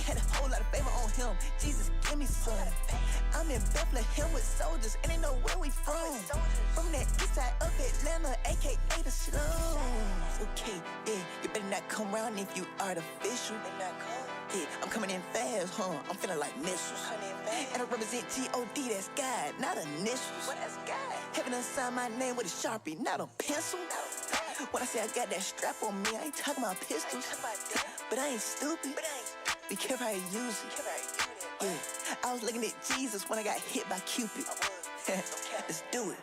had a whole lot of favor on him. Jesus, give me some. I'm in Bethlehem with soldiers, and they know where we from. From that east side of Atlanta, aka the slums. Okay, yeah, you better not come around if you artificial. Yeah, I'm coming in fast, huh? I'm feeling like missiles. And I represent G-O-D, that's God, not initials. What that's God? Heaven done signed my name with a Sharpie, not a pencil. When I say I got that strap on me, I ain't talking about pistols. But I ain't stupid. Be careful how you use it. Yeah, I was looking at Jesus when I got hit by Cupid. Let's do it.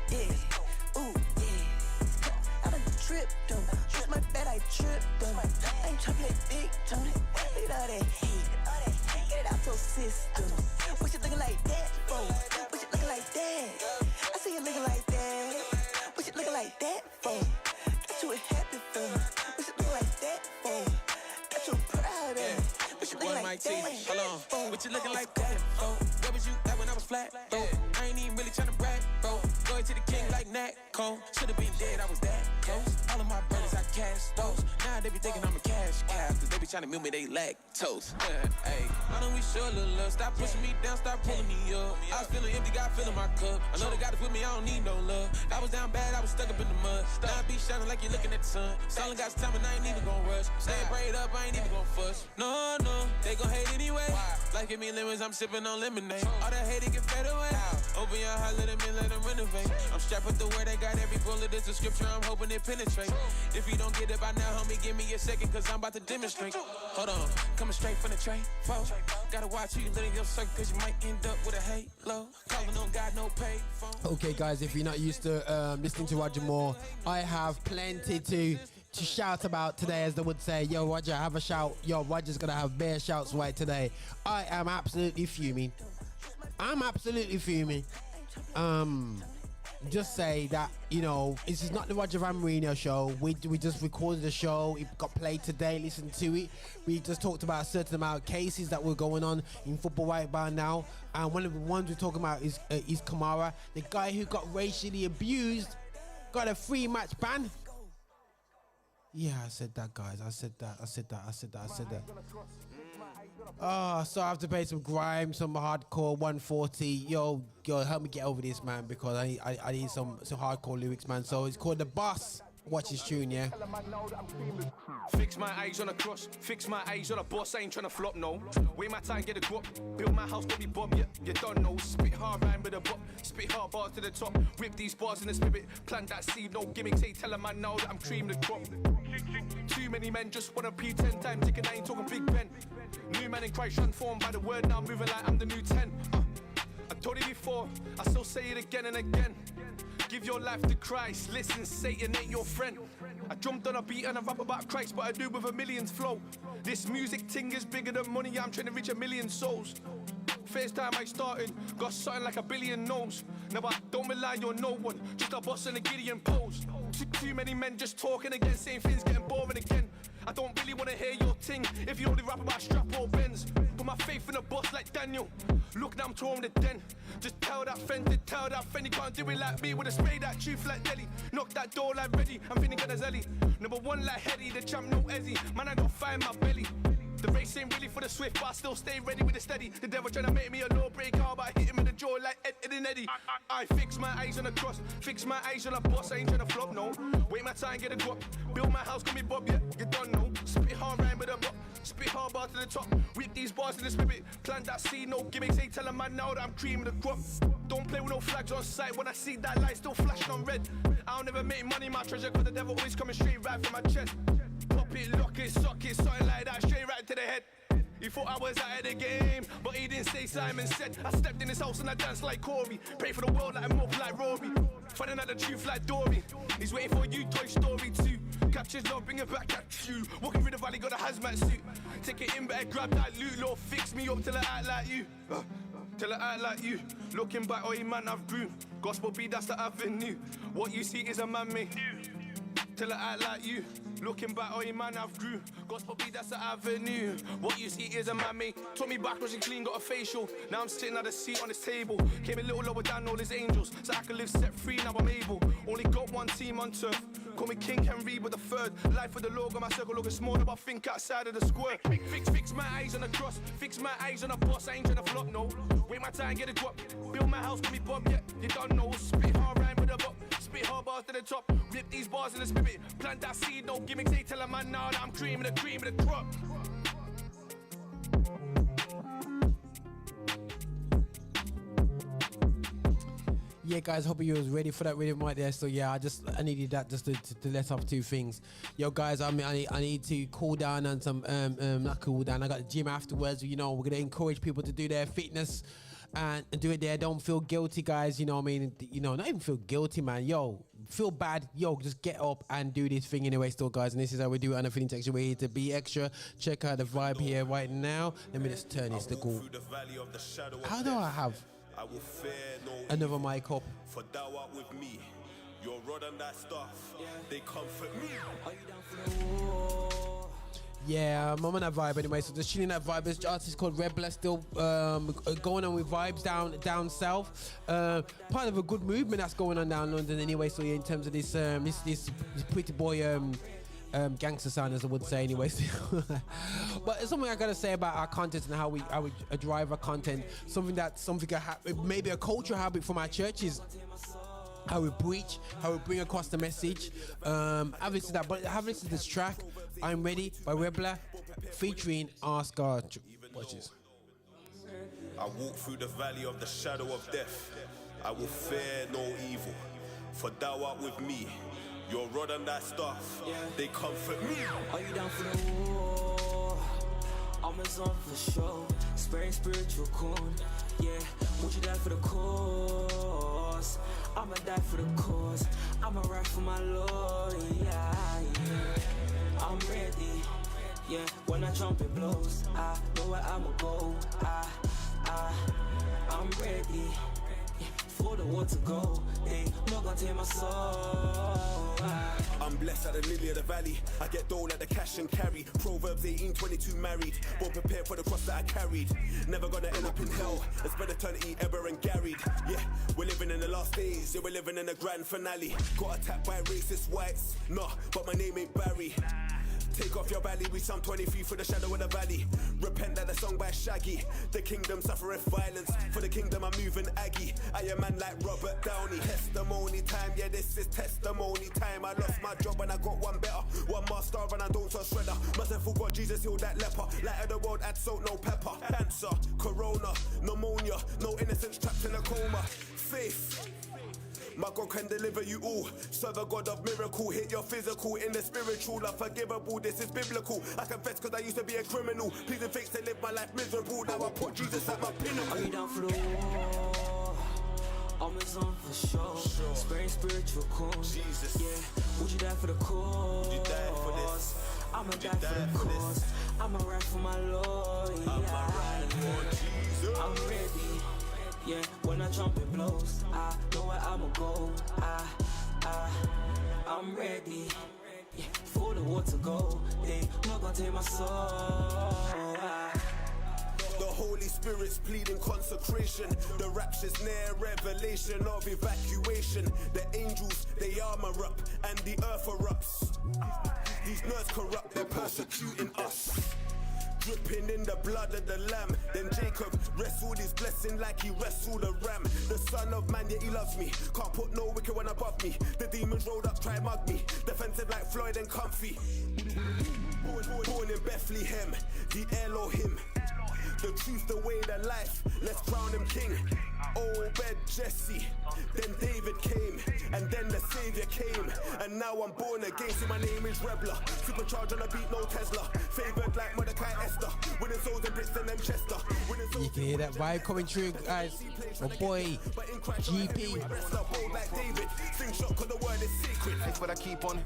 Yeah. Ooh, yeah. I done tripped though. Just my bad, I tripped though. I ain't trying to play big, Tony. Look at all that hate. Get it out your system. What you looking like that for? What you looking like that? I see you looking like that. What you looking like that for? Got you a happy feeling. What you looking like that for? Got you proud of it. What you looking like that? Hold on. What you looking like that for? Where was you at when I was flat, bro? I ain't even really tryna brag, bro. Going to the king like Nat Cole. Should've been dead, I was that close. All of my brothers, I cast those. Now they be thinking I'm a cash cow, cause they be tryna milk me, they lactose. Hey, why don't we show a little love? Stop pushing me down, stop pulling me up. I was feeling empty, God filling my cup. I know the God is with me, I don't need no love. I was down bad, I was stuck up in the mud. Now I be shining like you're looking at the sun. Someone got some time and I ain't even gon' rush. Staying prayed up, I ain't even gon' fuss. No, they gon' hate anyway. Like give me lemons, I'm sipping on lemonade. All that hate, it get fed away. Open your heart, let them in, let them renovate. I'm strapped with the word, I got every bullet, it's a scripture, I'm hoping it penetrate. If you don't get it by now, homie, give me a second, cause I'm about to demonstrate. Hold on, coming straight from the tray, folks. Gotta watch who you let in your circle, cause you might end up with a halo. Calling on God, no pay phone. Okay guys, if you're not used to listening to Roger Moore, I have plenty to shout about today, as they would say. Yo Roger, have a shout. Yo, Roger's gonna have bare shouts right today. I am absolutely fuming. Just say that, you know, this is not the Roger Van Marino show. We just recorded the show. It got played today. Listen to it. We just talked about a certain amount of cases that were going on in football right about now, and one of the ones we're talking about is Kamara, the guy who got racially abused, got a 3-match ban. Yeah, I said that, guys. I said that. So I have to play some grime, some hardcore 140. Yo, help me get over this, man, because I need some hardcore lyrics, man. So it's called The Boss. Watch his tune, yeah. Fix my eyes on a cross, fix my eyes on a boss. I ain't tryna flop, no. Wait my time, get a guap. Build my house, got me bomb, yeah. You don't know. Spit hard rhyme with a bop, spit hard bars to the top. Rip these bars in the spirit, plant that seed, no gimmicks. Hey, tell 'em I know that I'm cream the crop. Too many men just wanna pee 10 times, thinking I ain't talking Big Ben. New man in Christ transformed by the word, now I'm moving like I'm the new 10. I told it before, I still say it again and again. Give your life to Christ, listen, Satan ain't your friend. I jumped on a beat and I rap about Christ, but I do with a million's flow. This music thing is bigger than money, I'm trying to reach 1 million souls. First time I started, got something like 1 billion no's. Now I don't rely on no one, just a boss and a Gideon pose. Too many men just talking again, saying things getting boring again. I don't really wanna hear your ting if you only rap about strap or Benz. Put my faith in a boss like Daniel. Look, now I'm touring the den. Just tell that friend he can't do it like me. Would've sprayed that truth like Delhi. Knock that door like ready, I'm feeling Ganazelli. Number 1 like Hetty, the champ no Ezzy. Man, I got fire in my belly. The race ain't really for the swift, but I still stay ready with the steady. The devil tryna make me a lawbreaker, but I hit him in the jaw like Ed and Eddie. I fix my eyes on a cross, fix my eyes on a boss. I ain't tryna flop, no. Wait my time, get a guap. Build my house, call me Bob, yeah, you don't know. Spit hard rhyme with a bop, spit hard bar to the top. Whip these bars in the spirit, plant that seed, no gimmicks. Hey, tell 'em man now that I'm cream the crop. Don't play with no flags on sight. When I see that light still flashing on red, I'll never make money my treasure, cause the devil always coming straight right from my chest. Pop it, lock it, sock it, something like that, straight right to the head. He thought I was out of the game, but he didn't say Simon said. I stepped in his house and I danced like Corey. Pray for the world like I'm up like Rory. Finding out the truth like Dory. He's waiting for you, Toy Story 2. Captures love, bring it back at you. Walking through the valley, got a hazmat suit. Take it in, better grab that loot. Lord, fix me up till I act like you. Till I act like you. Looking back, oh man, I've grew. Gospel beat, that's the avenue. What you see is a man made. till I act like you. Looking back, oh, you man, I've grew. Gospel beat, that's the avenue. What you see is a man made. Took me back, was clean, got a facial. Now I'm sitting at the seat on this table. Came a little lower down all his angels, so I can live set free, now I'm able. Only got one team on turf. Call me King Henry with the third. Life with the logo, my circle looking smaller, but think outside of the square. Fix my eyes on the cross, fix my eyes on the boss. I ain't tryna flop, no. Wait my time, get a drop. Build my house, call me Bob, yeah. You don't know. Spit hard rhyme with a bop. Spit hard bars to the top. Rip these bars in the spirit. Plant that seed, no gimmicks. They tell a man now that I'm cream of the crop. Yeah, guys, hope you was ready for that rhythm right there. So yeah, I needed that just to let off two things. Yo, guys, I need to cool down and some not cool down. I got the gym afterwards. You know, we're gonna encourage people to do their fitness and do it there. Don't feel guilty, guys. You know what I mean? You know, not even feel guilty, man. Yo, feel bad. Yo, just get up and do this thing anyway, still, guys. And this is how we do it on the Feeling Texture. We're here to be extra. Check out the vibe here right now. Let me just turn this to go. How do I have I will fear no another mic up? For thou art with me. Your rod and thy staff, they comfort me. Are you down for the war? Yeah, I'm on that vibe anyway. So just chilling that vibe. This artist called Rebla, still going on with vibes down south. Part of a good movement that's going on down London anyway. So yeah, in terms of this pretty boy gangster sound, as I would say anyway. But it's something I gotta say about our content and how we drive our content. Maybe a cultural habit from our churches. How we preach, how we bring across the message. Have listened to that, but have listened to this track, I'm Ready by Rebla, featuring Ask God. Watch this. I walk through the valley of the shadow of death. I will fear no evil, for thou art with me. Your rod and thy staff, they comfort me. Are you down for the war? I'm a zone for sure. Spraying spiritual corn. Yeah, would you die for the cause? I'ma die for the cause. I'ma ride for my Lord. Yeah. I'm ready. Yeah, when that trumpet blows, I know where I'ma go. I'm ready. For the war to go, they not gonna take my soul. I'm blessed at the lily of the valley. I get dole at the cash and carry. Proverbs 18:22 married. Born prepared for the cross that I carried. Never gonna end up in hell. And spend eternity ever and garried. Yeah, we're living in the last days. Yeah, we're living in the grand finale. Got attacked by racist whites. Nah, but my name ain't Barry. Take off your valley, we Psalm 23 for the shadow of the valley. Repent that the song by Shaggy. The kingdom suffereth violence. For the kingdom I'm moving Aggie. I am man like Robert Downey. Testimony time, yeah, this is testimony time. I lost my job and I got one better. One more star and I don't trust shredder. Must have forgot Jesus healed that leper. Light of the world, add salt, no pepper. Cancer, corona, pneumonia. No innocence trapped in a coma. Faith. My God can deliver you all. Serve a God of miracle. Hit your physical in the spiritual. Unforgivable, this is biblical. I confess cause I used to be a criminal. Pleading fakes to live my life miserable. Now I put Jesus at my pinnacle. Are you down for the war? I'm a zone for sure. Spraying spiritual corn. Jesus. Yeah, would you die for the cause? Would you die for this? I'ma die for the cause. I'ma ride for my Lord. I'ma ride for Jesus. I'm ready. Yeah, when that trumpet blows, I know where I'ma go. I'm ready. Yeah, for the war to go. They not gonna take my soul. The Holy Spirit's pleading consecration. The rapture's near, revelation of evacuation. The angels, they armor up, and the earth erupts. These nerds corrupt, they're persecuting us. Dripping in the blood of the lamb. Then Jacob wrestled his blessing like he wrestled a ram. The son of man, yeah, he loves me. Can't put no wicked one above me. The demons rolled up, try mug me. Defensive like Floyd and comfy. Born in Bethlehem, the Elohim. The truth, the way, the life. Let's crown him king. Obed, Jesse. Then David came. And then the Savior came. And now I'm born again. See, my name is Rebla. Supercharged on a beat, no Tesla. Favored like Mordecai Esther. Winning souls in Brixton and Chester. You can hear that vibe coming through, guys. Oh boy, GP. Like David. Sing shot cause the word is secret. That's what I keep on.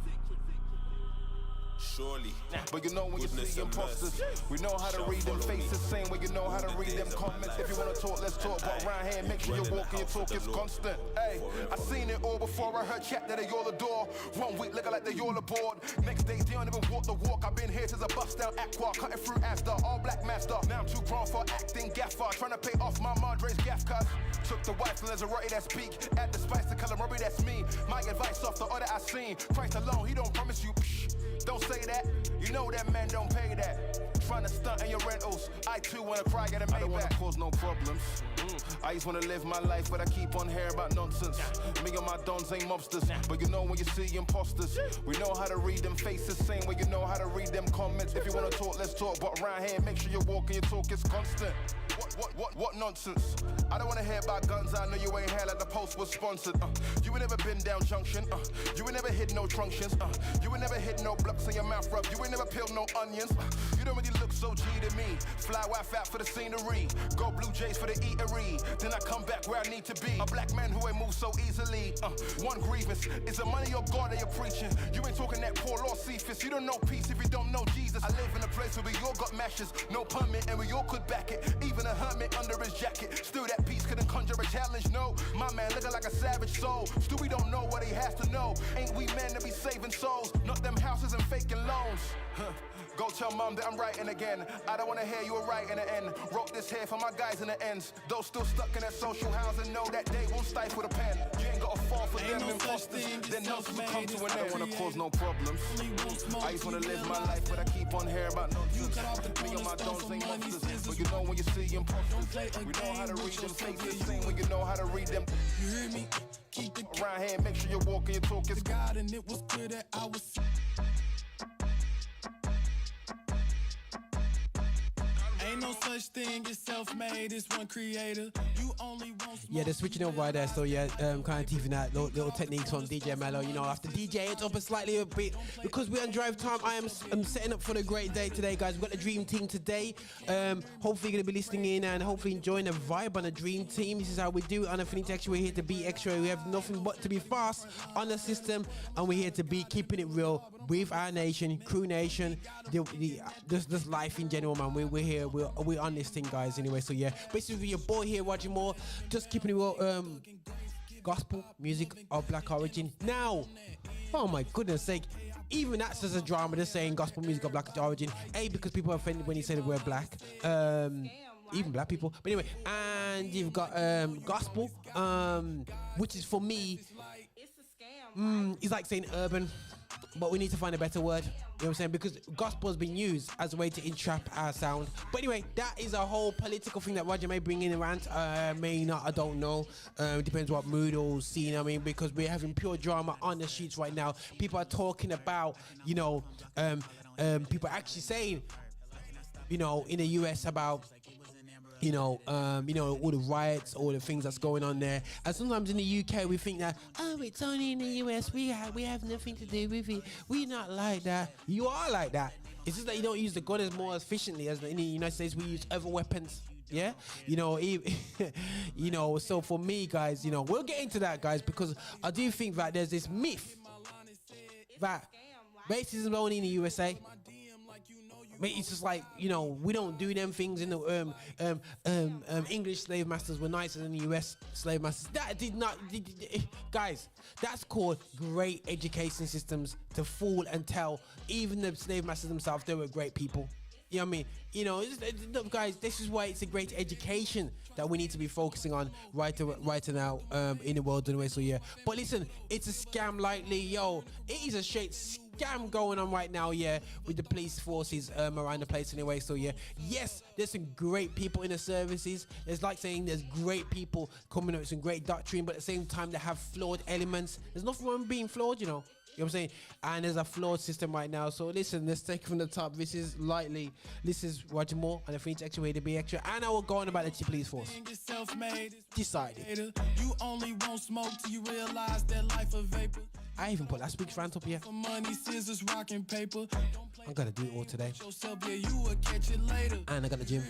Surely. But you know when you Goodness see and imposters, mercy we know how to shall read them follow me faces, same way you know how to all the read them days of my comments. life. If you wanna talk, let's talk. But And round here, make sure dwell you in the walk and your house talk of is the Lord constant. Hey, I seen it all before I heard chat that they all adore. 1 week looking like they all aboard. Next day, they don't even walk the walk. I've been here since a bust down Aqua, cutting through Astor, all black master. Now I'm too grown for acting gaffer, trying to pay off my Madre's gaff cuz. Took the wife and there's a Rotti that speak. Add the spice to calamari, that's me. My advice off the order I seen. Christ alone, he don't promise you. Don't say that. You know that man don't pay that. Trying to stunt in your rentals. I too wanna cry, get a Maybach. I don't wanna cause no problems. I just wanna live my life, but I keep on hearing about nonsense. Me and my dons ain't mobsters, but you know when you see imposters, we know how to read them faces, same way you know how to read them comments. If you wanna talk, let's talk, but around here, make sure you walk and your talk is constant. What nonsense? I don't wanna hear about guns, I know you ain't here like the post was sponsored. You ain't never been down junction, you ain't never hit no truncheons, you ain't never hit no blocks in your mouth rub, you ain't never peeled no onions. You don't really look so G to me. Fly wife out for the scenery, go Blue Jays for the eatery. Then I come back where I need to be. A black man who ain't move so easily. One grievance is the money or God that you're preaching. You ain't talking that poor Lord Cephas. You don't know peace if you don't know Jesus. I live in a place where we all got mashes, no permit, and we all could back it. Even a hermit under his jacket. Still that peace couldn't conjure a challenge. No, my man looking like a savage soul. Still we don't know what he has to know. Ain't we men to be saving souls? Not them houses and faking loans. Go tell mom that I'm writing again. I don't wanna hear you were right in the end. Wrote this here for my guys in the ends. Those still stuck in that social housing know that they won't stifle the pen. You ain't gotta fall for them imposters. Then nonsense will come to an end. I don't wanna cause no problems. I just wanna live my life, but I keep on hearing about nonsense. Me and my dons ain't monsters, but you know when you see imposters, we know how to read them faces, same when you know how to read them. You hear me? Keep the Around here, make sure you walk and your talk is God, and it was clear that I was. Ain't no such thing as self-made, it's one creator. You only want Yeah, they're switching over right there. So yeah, kind of teething out little techniques from DJ Mello. You know, after DJ it's up slightly a bit because we're on drive time. I'm setting up for the great day today, guys. We've got the Dream Team today. Hopefully you're gonna be listening in and hopefully enjoying the vibe on the Dream Team. This is how we do it on Affinity Extra. We're here to be extra. We have nothing but to be fast on the system, and we're here to be keeping it real with our nation, Crew Nation, just life in general, man. We're here. We're on this thing, guys. Anyway, so yeah, basically your boy here, Roger Moore, just keeping it real. Gospel music of black origin. Now, oh my goodness sake, even that's just a drama. They're saying gospel music of black origin. Because people are offended when you say the word black. Even black people. But anyway, and you've got gospel, which is for me, it's like saying urban. But we need to find a better word, you know what I'm saying? Because gospel has been used as a way to entrap our sound. But anyway, that is a whole political thing that Roger may bring in a rant, may not, I don't know. Depends what mood or scene I'm in, because we're having pure drama on the streets right now. People are talking about, you know, people are actually saying, you know, in the US about, you know, all the riots, all the things that's going on there. And sometimes in the UK we think that, oh, it's only in the US, we have nothing to do with it. We're not like that. You are like that. It's just that you don't use the gun as more efficiently as in the United States. We use other weapons. Yeah, you know, you know. So for me, guys, you know, we'll get into that, guys, because I do think that there's this myth that racism is only in the USA. It's just like, you know, we don't do them things in the English slave masters were nicer than the US slave masters. That did not, guys, that's called great education systems to fool and tell even the slave masters themselves they were great people. You know what I mean? You know, guys, this is why it's a great education that we need to be focusing on right now in the world anyway. So yeah, but listen, it's a scam lightly, yo. It is a straight scam going on right now, yeah, with the police forces around the place anyway. So yeah, yes, there's some great people in the services. It's like saying there's great people coming up with some great doctrine, but at the same time they have flawed elements. There's nothing wrong with being flawed, you know. You know what I'm saying? And there's a flawed system right now. So listen, let's take it from the top. This is lightly. This is Roger Moore and the Phoenix Extra way to be extra. And I will go on about the police force. Decided. You only want smoke till you realize that life a vapor. I even put last week's rant up here. For money, scissors, rock and paper. I'm gonna do it all today. Yourself, yeah, you will catch it later. And I got the gym.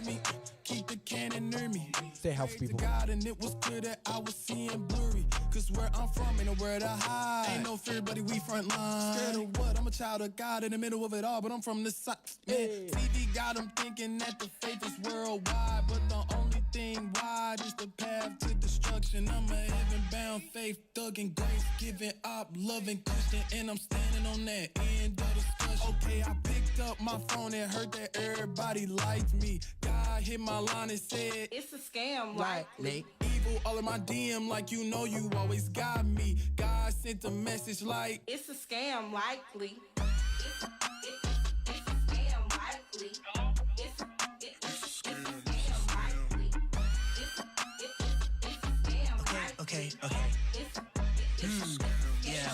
Keep the cannon near me. Stay healthy, people. God, and it was clear that I was seeing blurry. cause where I'm from ain't nowhere to hide. Ain't no fear, buddy, we front line. Scared of what? I'm a child of God in the middle of it all, but I'm from the side. Yeah. TV got them thinking that the faith is worldwide, but the only thing wide is the path to destruction. I'm a heaven-bound faith, thug and grace, giving up, loving Christian, and I'm standing on that end of discussion. Okay, I picked up my phone and heard that everybody liked me. God hit my line and said, it's a scam, likely. Evil all in my DM, like you know you always got me. God sent a message like, it's a scam, likely. It's a scam, likely. It's a scam, likely. It's a scam, likely. Okay. Yeah.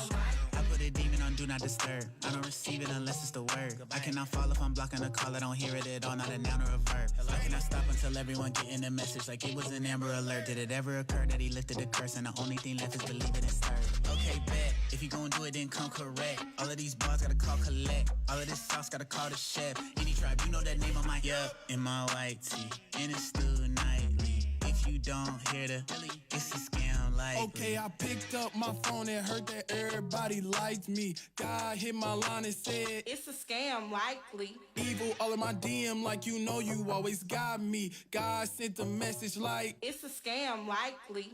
I put a demon on do not disturb. I don't receive it unless it's the word. I cannot fall if I'm blocking a call. I don't hear it at all, not a noun or a verb. I cannot stop until everyone getting the message like it was an Amber Alert. Did it ever occur that he lifted the curse and the only thing left is believing and serve? Okay, bet. If you gon' do it, then come correct. All of these bars gotta call collect. All of this sauce gotta call the chef. Any tribe, you know that name on my in my white tee. In a stew nightly. If you don't hear the, it's a scam like. Okay, I picked up my phone and heard that everybody liked me. God hit my line and said, it's a scam, likely. Evil all in my DM, like you know you always got me. God sent a message like, it's a scam, likely.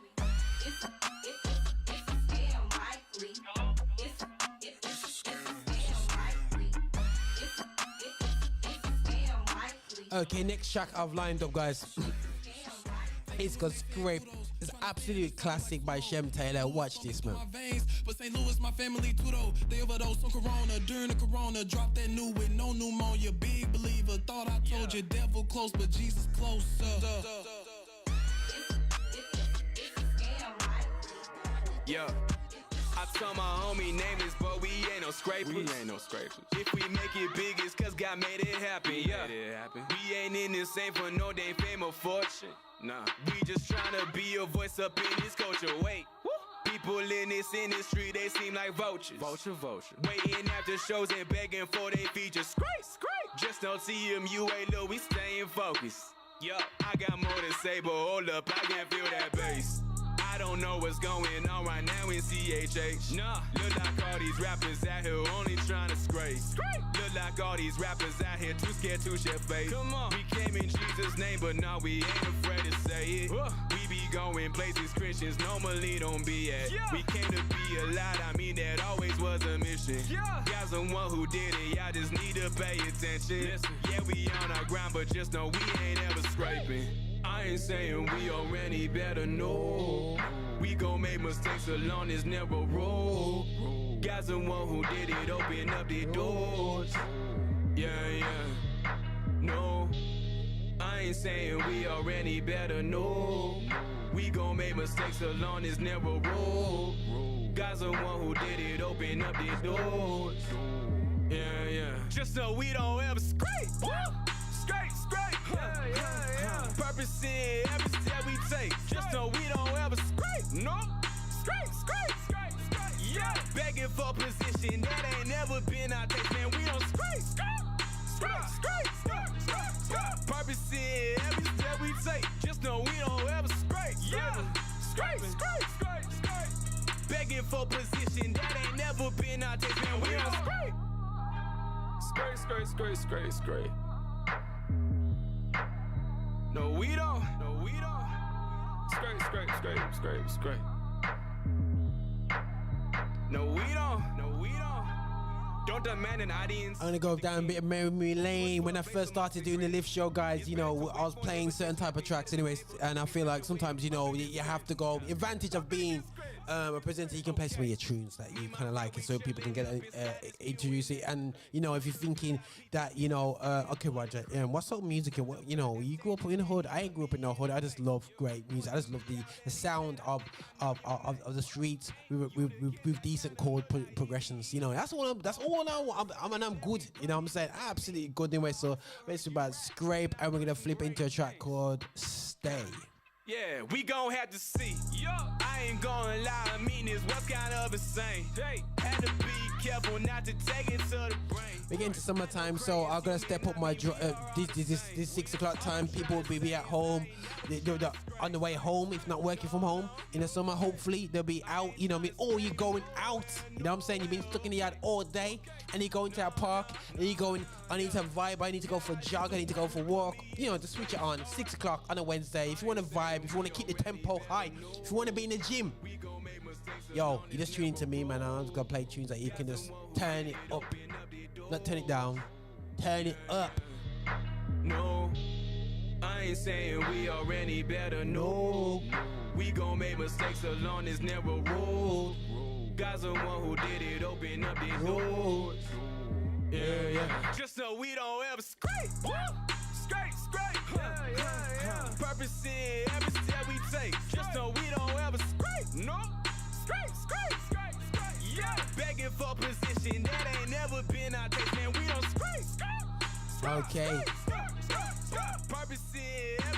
It's a scam, likely. It's a scam, likely. It's a scam, likely. Okay, next track I've lined up, guys. It's got Scrape. It's absolute classic by Shem Taylor. Watch this, man. But St. Louis, my family too, though. They overdosed on Corona during the Corona. Dropped that new with no pneumonia. Big believer. Thought I told you, devil close, but Jesus closer. Yeah. I told my homie name is, but we ain't no scrapers. If we make it big, it's cause God made it happen. We ain't in this same for no damn fame or fortune. Nah, we just tryna be a voice up in this culture. Wait, people in this industry, they seem like vultures. Vulture. Waiting after shows and begging for they features. Scrape. Just don't see them, you ain't low, we staying focused. Yeah, I got more to say, but hold up, I can feel that bass. I don't know what's going on right now in CHH. Nah, look like all these rappers out here only trying to scrape. Look like all these rappers out here too scared to share faith. Come on, we came in Jesus' name, but now we ain't afraid to say it. We be going places Christians normally don't be at. We came to be a light, I mean that always was a mission. God's the one who did it, y'all just need to pay attention. Yeah, we on our grind, but just know we ain't ever scraping. I ain't saying we already better know. We gon' make mistakes along this narrow road. God's the one who did it, open up the doors. Yeah. No, I ain't saying we already better know. We gon' make mistakes along this narrow road. God's the one who did it, open up the doors. Yeah. Just so we don't ever scrape. Scrape. Purpose in every step we take. Just so we don't ever scrape. No. Scrape. Yeah. Begging for position that ain't never been our taste. Man, we don't scrape. Purpose in every step we take. Just know we don't ever scrape. Yeah. Scrape. Begging for position that ain't never been our taste. Man, we don't scrape. Scrape. No, we don't. Scrape. No, we don't. Don't demand an audience. I'm gonna go down a bit of memory lane. When I first started doing the lift show, guys, you know, I was playing certain type of tracks anyways, and I feel like sometimes, you know, you have to go. The advantage of being a presenter, you can play some of your tunes that you kind of like, and so people can get introduce it. And you know, if you're thinking that, you know, okay, Roger, what sort of music? You know, you grew up in the hood. I grew up in the hood. I just love great music. I just love the sound of the streets with decent chord progressions. You know, that's all I want. I'm good. You know what I'm saying? Absolutely good anyway. So basically about Scrape, and we're gonna flip into a track called Stay. Yeah, we gon' have to see. I ain't gonna lie, I mean this was kind of insane. Had to be careful not to take it to the brain. We're getting to summertime, so I'm gonna step up my this 6 o'clock time. People will be at home, they're on the way home, if not working from home in the summer. Hopefully they'll be out. You know what I mean? Or you're going out. You know what I'm saying? You've been stuck in the yard all day, and you're going to a park, and you're going. I need to vibe. I need to go for a jog. I need to go for a walk. You know, to switch it on. 6 o'clock on a Wednesday. If you want to vibe, if you want to keep the tempo high, if you want to be in the gym, yo, you just tune into me, man. I'm just gonna play tunes that you can just turn it up. Not turn it down, turn it up. No, I ain't saying we are any better, no. We gon' make mistakes along this narrow road. God's the one who did it, open up these doors. Yeah. Just so we don't ever scrape. Purpose in every step we take. Just so we don't ever scrape. No, scrape. Yeah, begging for position that ain't never been our taste, man. We don't scrape. Okay.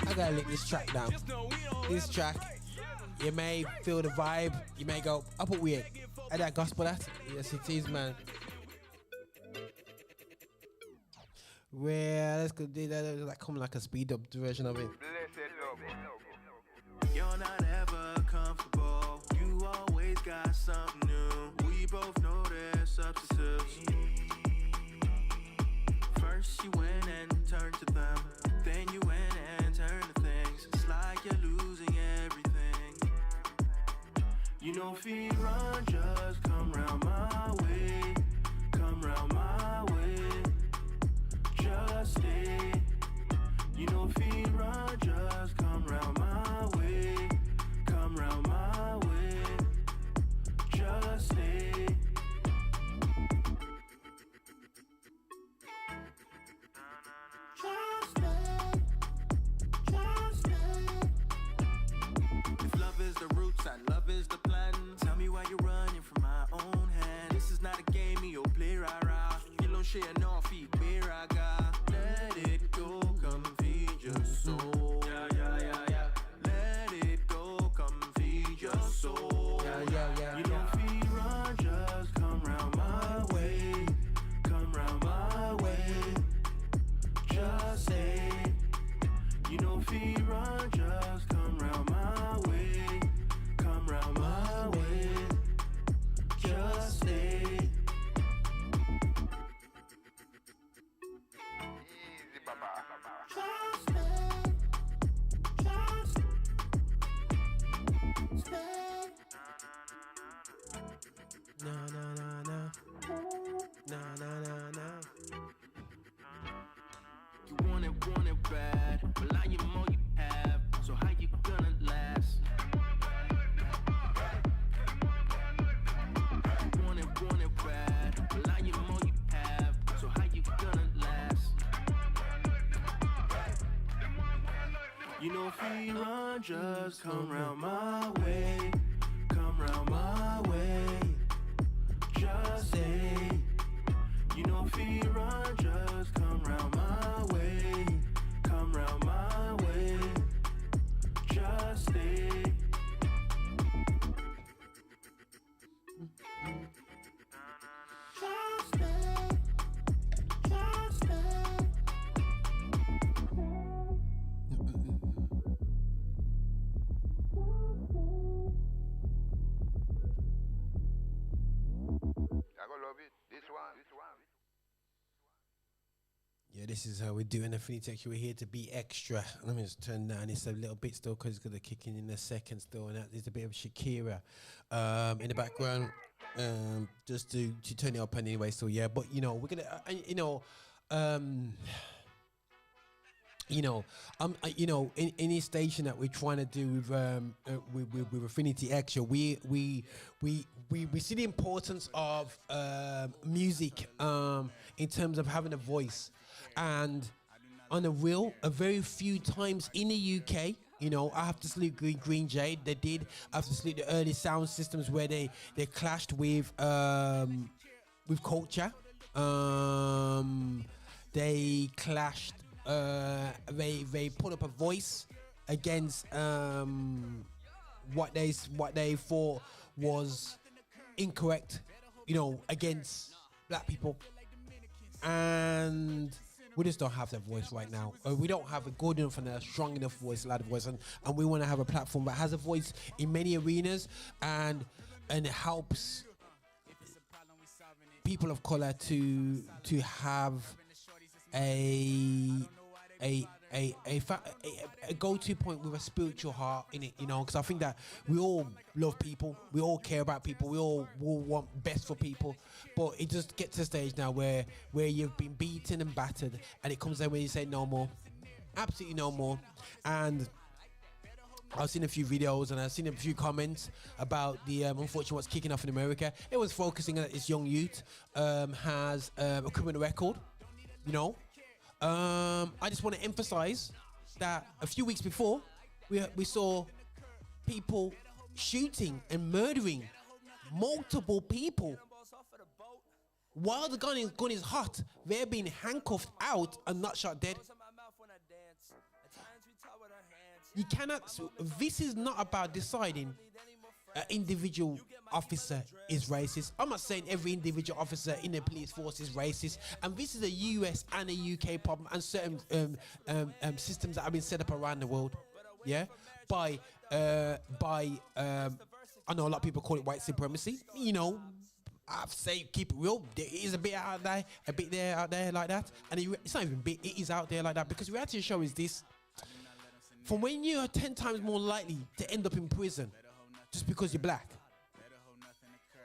I gotta lick this track down. This track, you may feel the vibe. You may go, I put weird. And that gospel, that? Yes, it is, man. Well, let's go do that. Like, come like a speed up version of it. You're not ever comfortable. You always got something new. We both know there's substitutes. First you went and turned to them, then you went and turned to things. It's like you're losing everything. You know, feet run, just come round my way. Come round my way. Just stay. You know, feet run, just come round my way. Come round my way. Just stay. Just stay. Just stay. If love is the roots and love is the plan, tell me why you're running from my own hand. This is not a game, you'll play rah-rah. You don't share no feet, where I got. Let it go, come feed your soul. Yeah. Let it go, come feed your soul. Yeah. You don't feel run, just come round my way. Come round my way. Just say. You don't feel run, just come round my way. Come round my way. Just say. No. You want it bad, but now you more you have. So how you gonna last? You want it bad, but now you more you have. So how you gonna last? You know if we run, just come round my way. Come round my way. Just stay. You know if we run, just come round my way. Come round my way. Just stay. Just stay. Just stay. Yeah, this is how we're doing Affinity Tech. We're here to be extra. Let me just turn down this a little bit still because it's going to kick in a second still. And there's a bit of Shakira in the background just to turn it up anyway. So, yeah, but, you know, we're going to, in any station that we're trying to do with Affinity Extra, we see the importance of music in terms of having a voice. And on a very few times in the UK, you know, I have to salute Green Jade. They did. I have to salute the early sound systems where they clashed with culture. They clashed. They put up a voice against what they thought was incorrect, you know, against black people, and we just don't have that voice right now. We don't have a good enough and a strong enough voice, loud voice, and we want to have a platform that has a voice in many arenas, and it helps people of color to have a go-to point with a spiritual heart in it, you know, because I think that we all love people, we all care about people, we all want best for people, but it just gets to a stage now where you've been beaten and battered, and it comes there where you say no more, absolutely no more. And I've seen a few videos and I've seen a few comments about the unfortunate what's kicking off in America. It was focusing on that this young youth has a criminal record, you know. I just want to emphasize that a few weeks before we saw people shooting and murdering multiple people while the gun is hot. They're being handcuffed out and not shot dead. You cannot. This is not about deciding an individual officer is racist. I'm not saying every individual officer in the police force is racist, and this is a US and a UK problem, and certain systems that have been set up around the world, yeah, by I know a lot of people call it white supremacy, you know. I've say keep it real. There is a bit out there, out there like that, and it's not even bit. It is out there like that, because reality of the show is this: from when you are 10 times more likely to end up in prison just because you're black.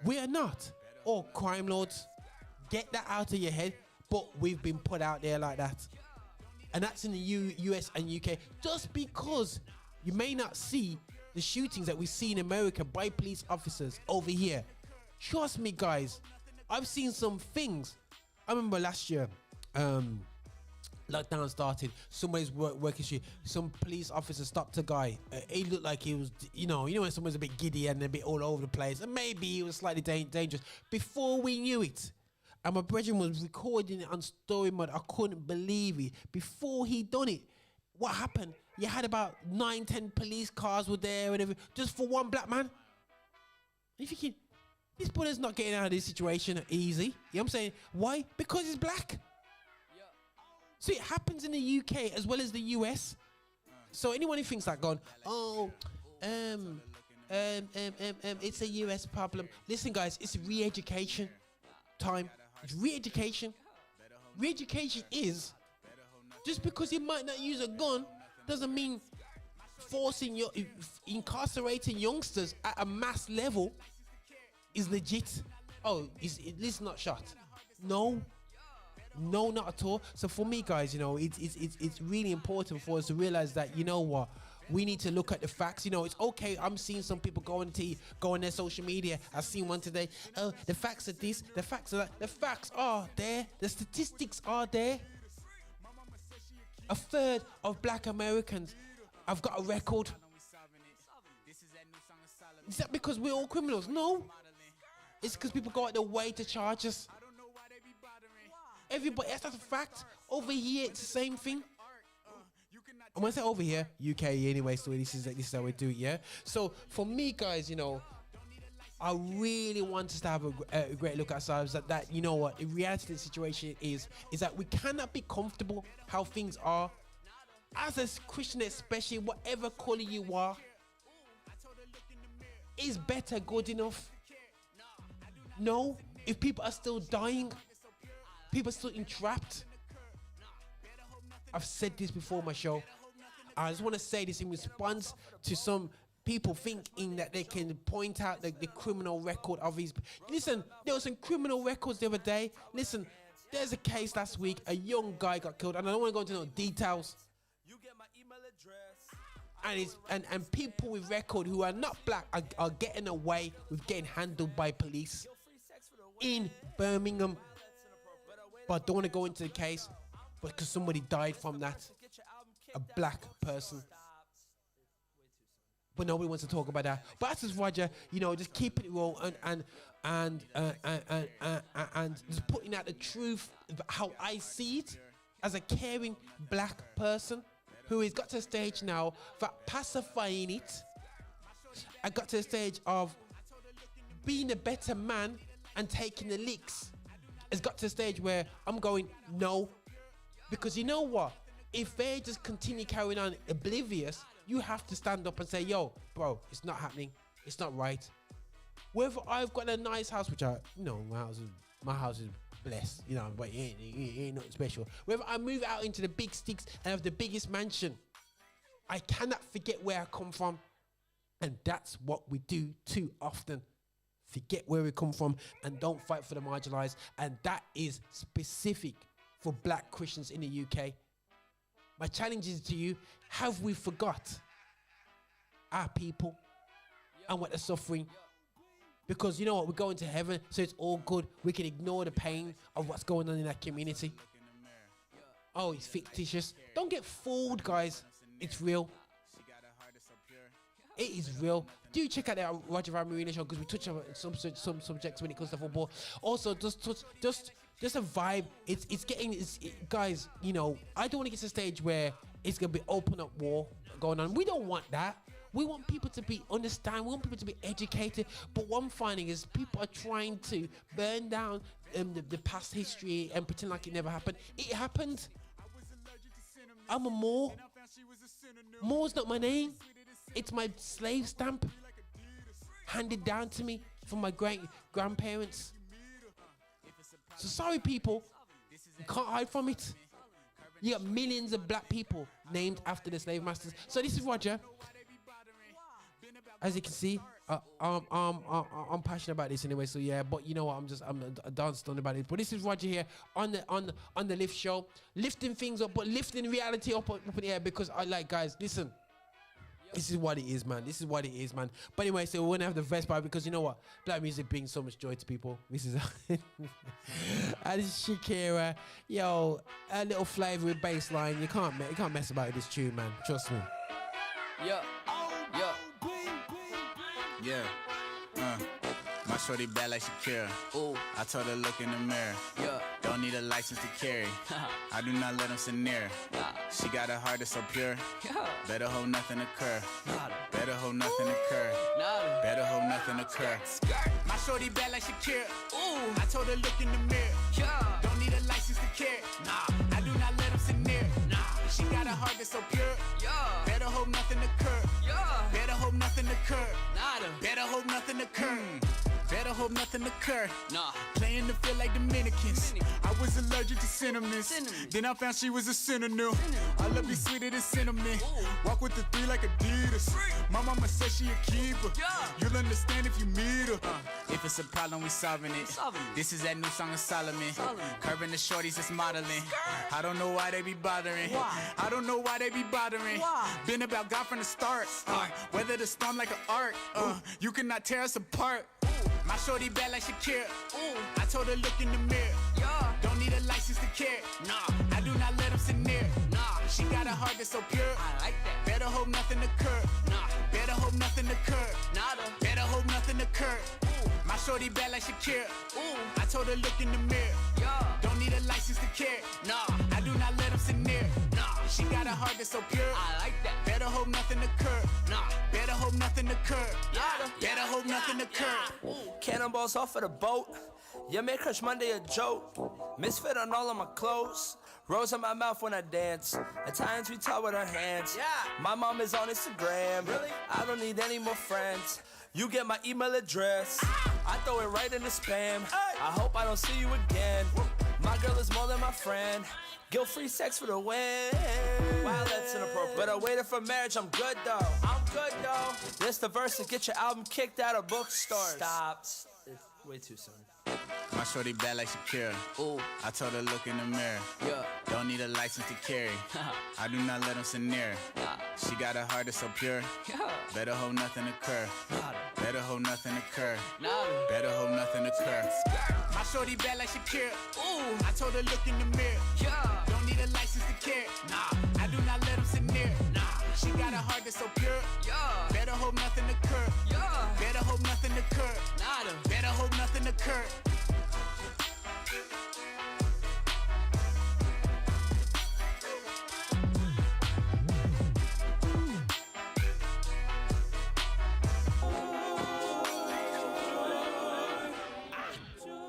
We are not all crime lords. Get that out of your head. But we've been put out there like that. And that's in the US and UK. Just because you may not see the shootings that we see in America by police officers over here. Trust me, guys. I've seen some things. I remember last year, lockdown started, somebody's working street, some police officer stopped a guy. He looked like he was, you know when someone's a bit giddy and a bit all over the place, and maybe he was slightly dangerous. Before we knew it, and my brethren was recording it on story mode, I couldn't believe it. Before he done it, what happened? You had about 9-10 police cars were there and everything, just for one black man. And you're thinking, this brother's not getting out of this situation easy. You know what I'm saying? Why? Because he's black. So it happens in the UK as well as the US. So anyone who thinks that it's a US problem. Listen, guys, it's re-education time. It's re-education. Re-education is just because you might not use a gun doesn't mean incarcerating youngsters at a mass level is legit. Oh, it's not shot. No, not at all. So for me, guys, you know, it's really important for us to realize that, you know what, we need to look at the facts. You know, it's okay. I'm seeing some people go on their social media. I've seen one today. Oh, the facts are this, the facts are that. The facts are there. The statistics are there. A third of black Americans have got a record. Is that because we're all criminals? No. It's because people go out their way to charge us. Everybody, that's a fact. Over here, it's the same thing. And when I say over here, UK anyway, so this is how we do it, yeah? So for me, guys, you know, I really want us to have a great look at ourselves, that you know what, the reality of the situation is that we cannot be comfortable how things are. As a Christian, especially, whatever color you are, is better good enough? No. If people are still dying, people are still entrapped. I've said this before on my show. I just want to say this in response to some people thinking that they can point out the criminal record of these. Listen, there was some criminal records the other day. Listen, there's a case last week. A young guy got killed, and I don't want to go into no details. And people with record who are not black are getting away with getting handled by police in Birmingham. But I don't want to go into the case, but because somebody died from that, a black person. But nobody wants to talk about that. But that's just Roger, you know, just keeping it real and just putting out the truth, how I see it as a caring black person. who has got to a stage now for pacifying it. I got to a stage of being a better man and taking the licks. It's got to a stage where I'm going, no. Because you know what? If they just continue carrying on oblivious, you have to stand up and say, yo, bro, it's not happening. It's not right. Whether I've got a nice house, which my house is blessed, but it ain't nothing special. Whether I move out into the big sticks and have the biggest mansion, I cannot forget where I come from. And that's what we do too often. Forget where we come from and don't fight for the marginalized. And that is specific for black Christians in the UK. My challenge is to you, have we forgot our people and what they're suffering? Because you know what, we're going to heaven, so it's all good. We can ignore the pain of what's going on in that community. Oh, it's fictitious. Don't get fooled, guys. It's real. It is real. Do check out the Roger Van Marino show, because we touch on some subjects when it comes to football. Also, just a vibe. Guys, I don't want to get to a stage where it's gonna be open up war going on. We don't want that. We want people to understand. We want people to be educated. But what I'm finding is people are trying to burn down the past history and pretend like it never happened. It happened. I'm a Moor. Moor's not my name. It's my slave stamp handed down to me from my grandparents. So sorry, people. You can't hide from it. You got millions of black people named after the slave masters. So this is Roger. As you can see, I'm passionate about this anyway. So yeah, but you know what? I'm done stunned about it. But this is Roger here on the Lift Show, lifting things up, but lifting reality up in the air, because guys, listen. This is what it is, man. This is what it is, man. But anyway, so we're going to have the verse part, because you know what? Black music brings so much joy to people. This is... and this is Shakira. Yo, a little flavour with bass line. You can't mess about with this tune, man. Trust me. Yeah. My shorty bad like Shakira. Ooh. I told her look in the mirror. Yeah. Don't need a license to carry. I do not let them sit near. Nah. She got a heart that's so pure. Yeah. Better hope nothing occur. Nada. Better hope nothing occur. Nada. Better hope nothing occur. Skirt. My shorty bad like Shakira. Ooh. I told her look in the mirror. Yeah. Don't need a license to carry. Nah. I do not let them sit near. Nah. She got a heart that's so pure. Yeah. Better hope nothing occur. Yeah. Better hope nothing occur. Nada. Better hope nothing occur. Better hope nothing occur. Nah. Playing the field like Dominicans. I was allergic to cinnamon. Then I found she was a synonym. I love you sweeter than cinnamon. Ooh. Walk with the three like Adidas. My mama said she a keeper. Yeah. You'll understand if you meet her. If it's a problem, we solving it. This is that new song of Solomon. Curving the shorties, it's modeling. I don't know why they be bothering. Why? I don't know why they be bothering. Why? Been about God from the start. Weather the storm like an art. You cannot tear us apart. My shorty bad like Shakira. Ooh. I told her look in the mirror. Yeah. Don't need a license to carry. Nah. I do not let them sit near. Nah. She got a heart that's so pure. I like that. Better hope nothing occur. Nah. Better hope nothing occur. Nada. Better hope nothing occur. Ooh. My shorty bad like Shakira. Ooh. I told her look in the mirror. Yeah. Don't need a license to carry. Nah. I do not let them sit near. Nah. She got a heart that's so pure. I like that. Better hope nothing occur. Nah. Better hope nothing occur. Nada. Better hope nothing occur. Cannonballs off of the boat. You make Crush Monday a joke. Misfit on all of my clothes. Rose in my mouth when I dance. At times we talk with our hands. My mom is on Instagram. Really? I don't need any more friends. You get my email address. I throw it right in the spam. I hope I don't see you again. My girl is more than my friend. Guilt-free sex for the win. Wow, that's inappropriate. But I waited for marriage, I'm good though. I'm good though. This the verse to get your album kicked out of bookstores. Stop. It's way too soon. My shorty bad like Shakira. Ooh. I told her look in the mirror. Yeah. Don't need a license to carry. I do not let them sit near. Nah. She got a heart that's so pure. Yeah. Better hope nothing occur. Nada. Better hope nothing occur. Nada. Better hope nothing occur. My shorty bad like Shakira. Ooh. I told her look in the mirror. Yeah. Don't need a license to carry. Nah. I do not let them sit near. Nah. She got a heart that's so pure. Yeah. Better hope nothing occur. Yeah. Better hope nothing occur. Nada. Better hope nothing occur.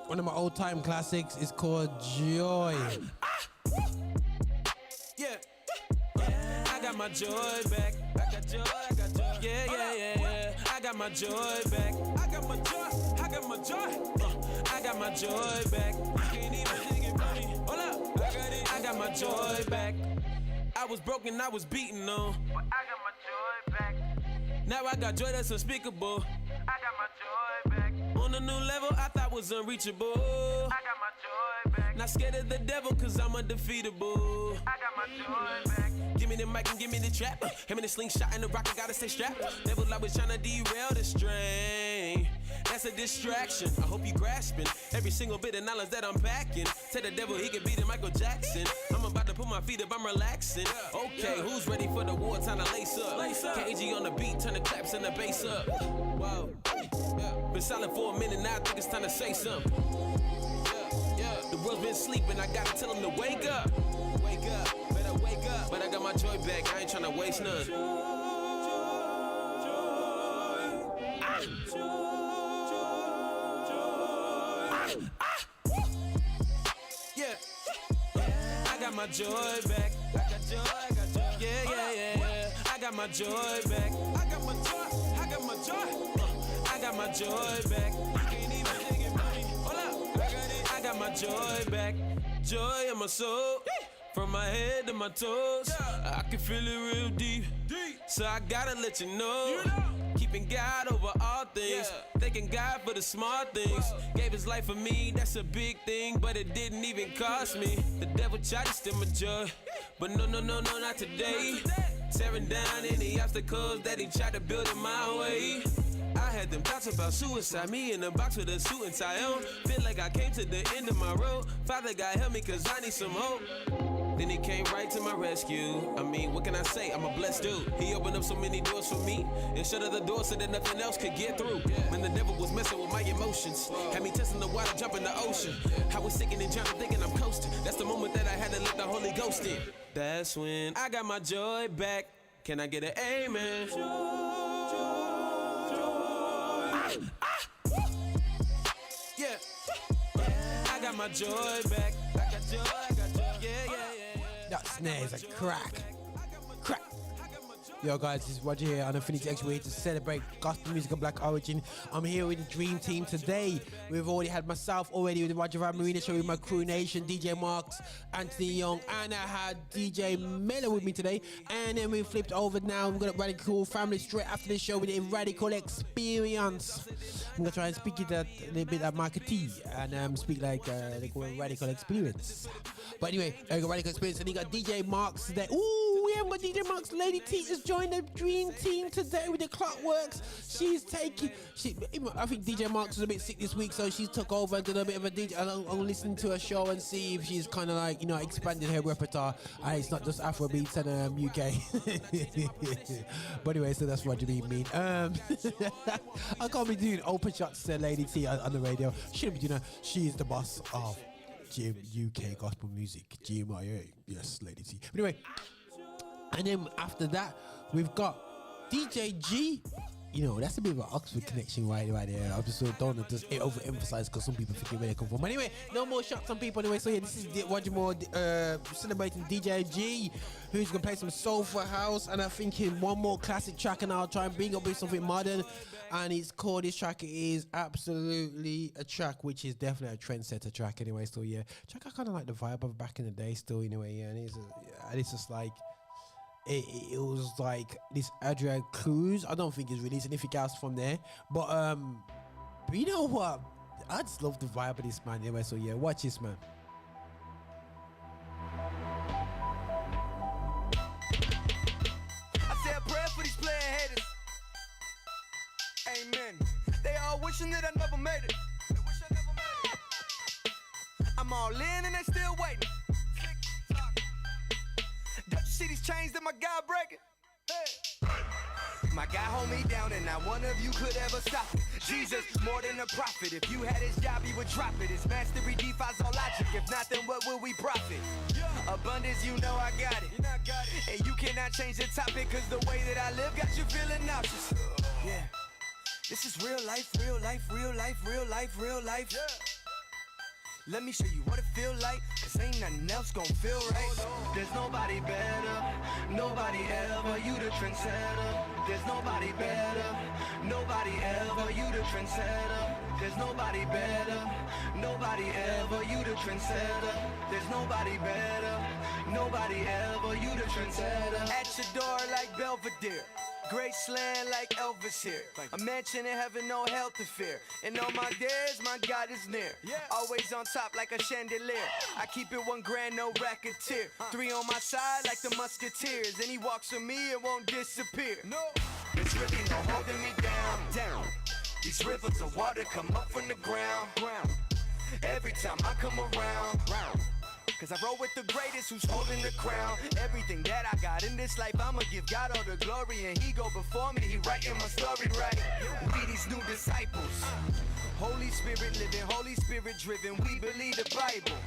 one of my all-time classics. It's called Joy. Yeah. I got my joy back. I got joy, I got joy. Yeah. I got my joy back. I got my joy, I got my joy. I got my joy back. You can't even take it from me. Hold up, I got my joy back. I was broken, I was beaten on. But I got my joy back. Now I got joy that's unspeakable. I got my joy back. On a new level I thought was unreachable. I got my joy back. Not scared of the devil cause I'm undefeatable. I got my joy back. Give me the mic and give me the trap. Him and the slingshot and the rock, I gotta stay strapped. Devil always tryna derail the strain. That's a distraction. I hope you grasping every single bit of knowledge that I'm packing. Tell the devil he can beat it, Michael Jackson. I'm about to put my feet up, I'm relaxing. Okay, who's ready for the war? Time to lace up. KG on the beat, turn the claps and the bass up. Wow. Been silent for a minute, now I think it's time to say something. The world's been sleeping, I gotta tell him to wake up. Wake up, better wake up. But I got my joy back, I ain't tryna waste none. Yeah. I got my joy back. I got joy, I got joy. Yeah. I got my joy back. I got my joy, I got my joy. I got my joy back. You can't even take it from me. Hold up, I got my joy back. Joy in my soul. From my head to my toes, I can feel it real deep. So I gotta let you know. Keeping God over all things, thanking God for the small things. Gave his life for me, that's a big thing, but it didn't even cost me. The devil tried to steal my joy, but no, not today. Tearing down any obstacles that he tried to build in my way. I had them thoughts about suicide, me in a box with a suit and tie on. Feel like I came to the end of my road. Father God help me cause I need some hope. Then he came right to my rescue. I mean, what can I say? I'm a blessed dude. He opened up so many doors for me and shut other doors so that nothing else could get through. Man, the devil was messing with my emotions. Had me testing the water, jumping the ocean. I was sinking and drowning, thinking I'm coasting. That's the moment that I had to let the Holy Ghost in. That's when I got my joy back. Can I get an amen? Yeah. I got my joy back. I got joy, I got joy. Yeah. That snare is a crack. Yo guys, this is Roger here on Infinity X. We're here to celebrate gospel music of black origin. I'm here with the dream team today. We've already had myself already with the Roger Van Marina show with my crew nation, DJ Marks, Anthony Young, and I had DJ Miller with me today. And then we flipped over now. We've got Radical Family straight after this show with the Radical Experience. I'm gonna try and speak it a little bit like Mark T and speak like they call it Radical Experience. But anyway, I got Radical Experience and you got DJ Marks today. Ooh, we haven't got DJ Marks. Lady T has joined the dream team today with the Clockworks. She's taking. I think DJ Marks was a bit sick this week, so she's took over and did a bit of a DJ. I'll listen to her show and see if she's kind of like expanded her repertoire. And it's not just Afrobeats and UK. But anyway, so that's Roger being mean. I can't be doing open shots to Lady T on the radio. Shouldn't be doing that. She is the boss of UK gospel music, GMIA. Yes, Lady T. But anyway, and then after that, we've got DJ G. That's a bit of an Oxford connection right there. I just don't want to just overemphasize because some people think where they come from. But anyway, no more shots on people anyway. So yeah, this is Roger Moore celebrating DJ G, who's gonna play some soulful house, and I'm thinking one more classic track, and I'll try and bring up with something modern. And it's called, this track is absolutely a track which is definitely a trendsetter track anyway. So yeah, track I kind of like the vibe of back in the day still anyway. Yeah, and it's just like. It was like this Adrian Cruz. I don't think he's released anything else from there. But you know what? I just love the vibe of this man anyway. So yeah, watch this, man. I say a prayer for these player haters. Amen. They all wishing that I never made it. They wish I never made it. I'm all in and they still waiting. Don't you see these chains that my guy breaking? Hey. My guy hold me down and not one of you could ever stop it. Jesus, more than a prophet. If you had his job, he would drop it. His mastery defies all logic. If not, then what will we profit? Abundance, you know I got it. And you cannot change the topic, cause the way that I live got you feeling nauseous. Yeah. This is real life, real life, real life, real life, real life. Let me show you what it feel like, cause ain't nothing else gon' feel right. There's nobody better, nobody ever, you the trendsetter. There's nobody better, nobody ever, you the trendsetter. There's nobody better, nobody ever, you the trendsetter. There's nobody better, nobody ever, you the trendsetter. At your door like Belvedere, great slang like Elvis here. A mansion in heaven, no hell to fear. And on my days, my God is near. Always on top like a chandelier. I keep it $1,000, no racketeer. 3 on my side like the Musketeers. And he walks with me, it won't disappear. No, there's really no holding me down. These rivers of water come up from the ground. Every time I come around. Cause I roll with the greatest who's holding the crown. Everything that I got in this life, I'ma give God all the glory. And he go before me, he writing my story right. We these new disciples, Holy Spirit living, Holy Spirit driven, we believe the Bible.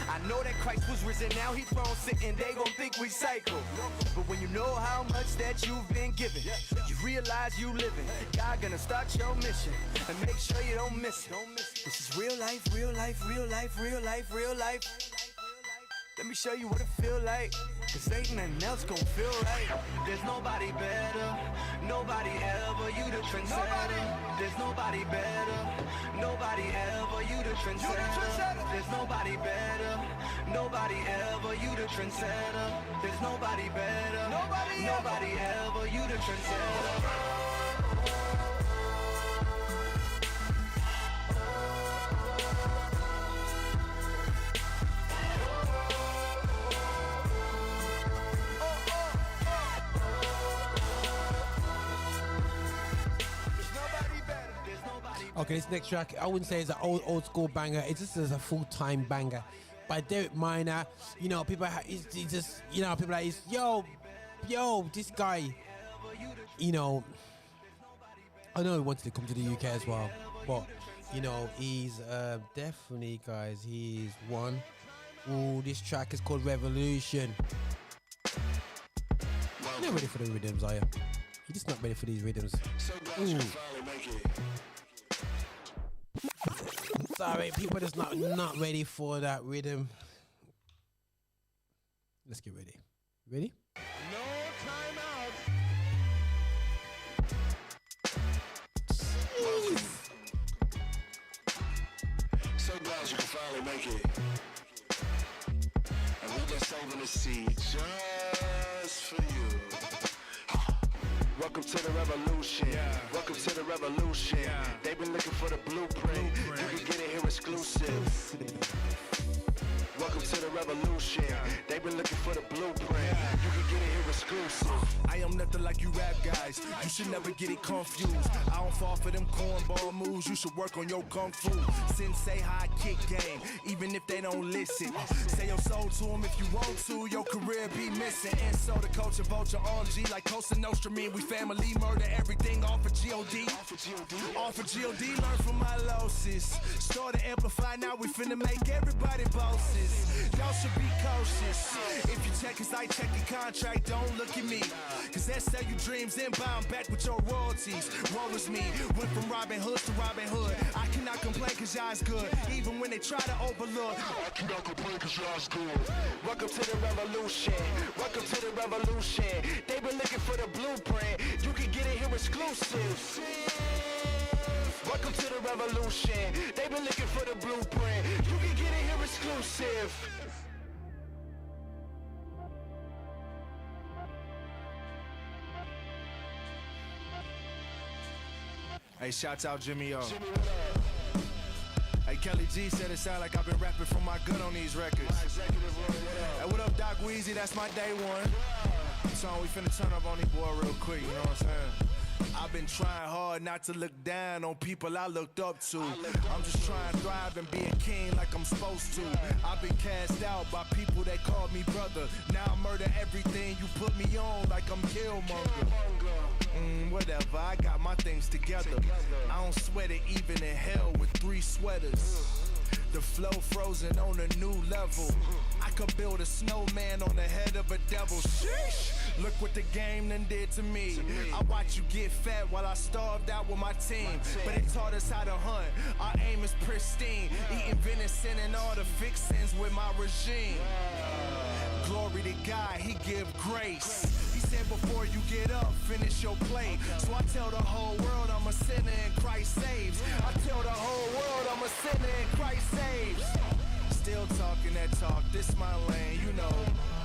I know that Christ was risen, now he thrown sitting, they gon' think we cycle. But when you know how much that you've been given, you realize you living. God gonna start your mission, and make sure you don't miss it. This is real life, real life, real life, real life, real life. Let me show you what it feel like, cause ain't nothing else gon' feel right. There's nobody better, nobody ever, you the trendsetter. There's nobody better, nobody ever, you the trendsetter. There's nobody better, nobody ever, you the trendsetter. There's nobody better, nobody ever, you the trendsetter. Okay, this next track, I wouldn't say it's an old school banger. It's just a full-time banger by Derek Minor. You know, people, he's just, you know, people like, yo, this guy, you know, I know he wanted to come to the UK as well, but, you know, he's definitely, guys, he's one. Ooh, this track is called Revolution. You're not ready for the rhythms, are you? You're just not ready for these rhythms. Ooh. Sorry, people just not ready for that rhythm. Let's get ready. Ready? No time out. So glad you can finally make it. And we just saving the seed just for you. Welcome to the revolution. Welcome to the revolution. They've been looking for the blueprint. You can get it here exclusive. Welcome to the revolution. They've been looking for the blueprint. You can get it here exclusive. I am nothing like you rap guys. You should never get it confused. I don't fall for them cornball moves. You should work on your kung fu. Sensei high kick game, even if they don't listen. Say your soul to them if you want to. Your career be missing. And so the culture vulture RG like Cosa Nostra. Mean we family murder everything off of G.O.D. Off of G.O.D. Learn from my losses. Start to amplify. Now we finna make everybody bosses. Y'all should be cautious. If you check cause I check the contract, don't look at me. Cause that sell you dreams inbound back with your royalties. Woe is me, went from Robin Hood to Robin Hood. I cannot complain cause y'all's good, even when they try to overlook. I cannot complain cause y'all's good. Welcome to the revolution. Welcome to the revolution. They've been looking for the blueprint. You can get it here exclusive. Welcome to the revolution. They've been looking for the blueprint. You can get it here exclusive. Hey, shouts out Jimmy O. Hey, Kelly G said it sound like I've been rapping from my gun on these records. Hey, what up, Doc Weezy? That's my day one. So we finna turn up on these boy real quick, you know what I'm saying? I've been trying hard not to look down on people I looked up to. I'm just trying to thrive and be a king like I'm supposed to. I've been cast out by people that called me brother. Now I murder everything you put me on like I'm Killmonger. Whatever, I got my things together. I don't sweat it even in hell with 3 sweaters. The flow frozen on a new level. I could build a snowman on the head of a devil. Sheesh. Look what the game done did to me. I watch you get fat while I starved out with my team. But it taught us how to hunt. Our aim is pristine. Eating venison and all the fixings with my regime. Glory to God, he give grace. He said before you get up, finish your plate. So I tell the whole world I'm a sinner and Christ saves. I tell the whole world I'm a sinner and Christ saves. Still talking that talk, this my lane, you know.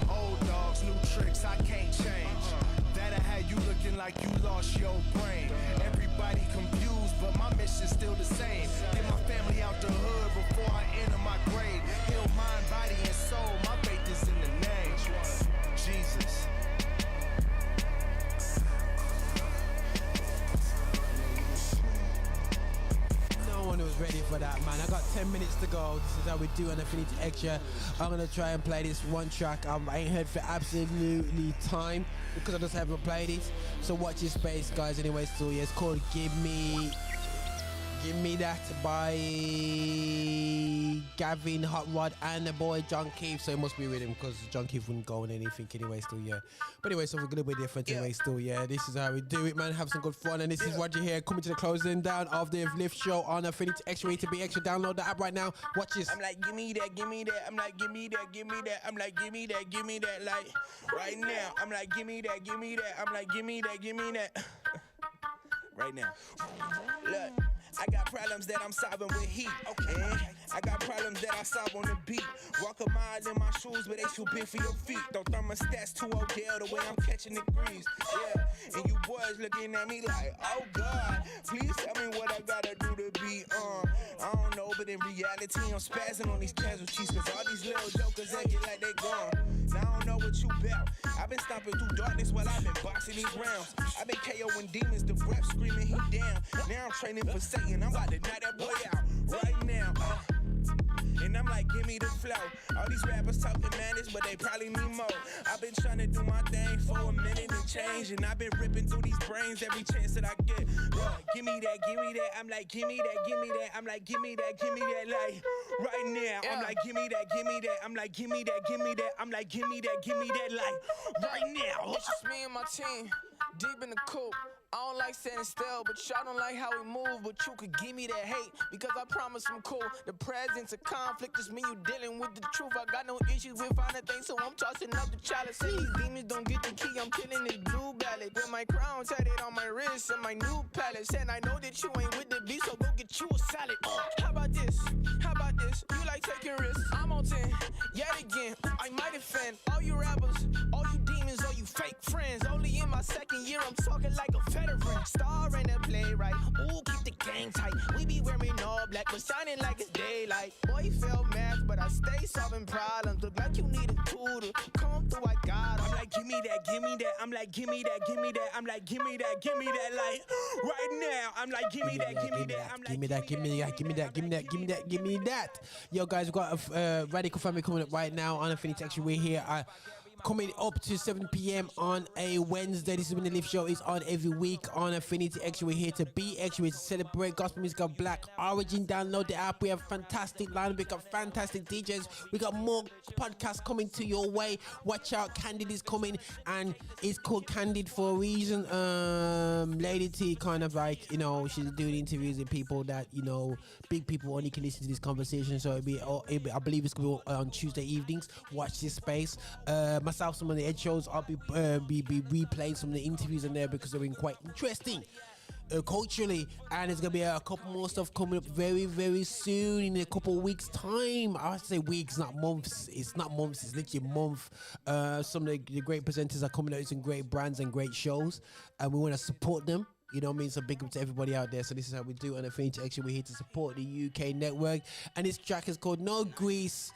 Old dogs, new tricks, I can't change. That'll have you looking like you lost your brain. Everybody confused, but my mission's still the same. Get my family out the hood before I enter my grave. Heal mind, body, and soul, my faith is in the name. Jesus. No one was ready for that, man. I got 10 minutes to go. This is how we do on Affinity Extra. I'm gonna try and play this one track. I ain't heard for absolutely time because I just haven't played it. So watch your space, guys. Anyway, so yeah, it's called Give Me That by Gavin, Hot Rod, and the boy John Keefe. So it must be with him because John Keefe wouldn't go on anything anyway, still, yeah. But anyway, so we're a little bit different anyway, still, yeah. This is how we do it, man. Have some good fun. And this is Roger here, coming to the closing down of the Lift Show on Affinity Extra. To be extra, download the app right now. Watch this. I'm like, give me that, give me that. I'm like, give me that, give me that. I'm like, give me that, give me that. Like, right now. I'm like, give me that, give me that. I'm like, give me that, give me that. Right now. Look. I got problems that I'm solving with heat. Okay. I got problems that I solve on the beat. Walk a mile in my shoes, but they too big for your feet. Don't thermostats too Odell the way I'm catching degrees. Yeah. And you boys looking at me like, oh God, please tell me what I gotta do to be I don't know, but in reality, I'm spazzing on these casualties. Cause all these little jokers acting like they gone. Now I don't know what you about. I've been stomping through darkness while I've been boxing these rounds. I've been KOing demons, the rep screaming he down. Now I'm training for Satan, I'm about to knock that boy out right now. And I'm like, give me the flow. All these rappers talking madness, but they probably need more. I've been trying to do my thing for a minute and change. And I've been ripping through these brains every chance that I get. Give me that, give me that. I'm like, give me that, give me that. I'm like, give me that, give me that. Like, right now. I'm like, give me that, give me that. I'm like, give me that, give me that. I'm like, give me that, give me that. Like, right now. It's just me and my team, deep in the coop. I don't like standing still, but y'all don't like how we move. But you could give me that hate, because I promise I'm cool. The presence of conflict just mean you dealing with the truth. I got no issues with finding things, so I'm tossing up the chalice. Say these demons don't get the key, I'm killing this blue ballot. With my crown tatted on my wrist and my new palace. And I know that you ain't with the beat, so go get you a salad. How about this? How about this? You like taking risks? I'm on 10, yet again. I might offend all you rappers, all you demons, all you fake friends. Only in my second year, I'm talking like a veteran. Star and a playwright. Ooh, keep the game tight. We be wearing all black, but shining like it's daylight. Boy, felt mad, but I stay solving problems. Look like you need a tutor. Come through, I got 'em. I'm like, give me that, give me that. I'm like, give me that, give me that. I'm like, give me that, give me that. Like, right now. I'm like, give me that, give me that. I'm like, give me that, give me that, give me that, give me that, give me that, give me that. Yo, guys, we've got a Radical Family coming up right now on Affinity Extra. We're here. Coming up to 7 p.m. on a Wednesday. This is when the Lift Show is on every week on Affinity Extra. We're here to be extra. We're to celebrate gospel music of Black origin. Download the app. We have fantastic lineup. We got fantastic DJs. We got more podcasts coming to your way. Watch out, Candid is coming, and it's called Candid for a reason. Lady T kind of like, you know, she's doing interviews with people that, you know, big people only can listen to this conversation. So it'll be I believe it's going to be on Tuesday evenings. Watch this space. Myself, some of the Ed shows, I'll be replaying some of the interviews in there because they've been quite interesting culturally, and there's gonna be a couple more stuff coming up very, very soon in a couple of weeks' time. I say weeks, not months. It's not months, it's literally a month. Some of the great presenters are coming out with some great brands and great shows, and we want to support them. You know what I mean? So big up to everybody out there. So this is how we do it on Affinity Extra. We're here to support the UK network, and this track is called No Grease.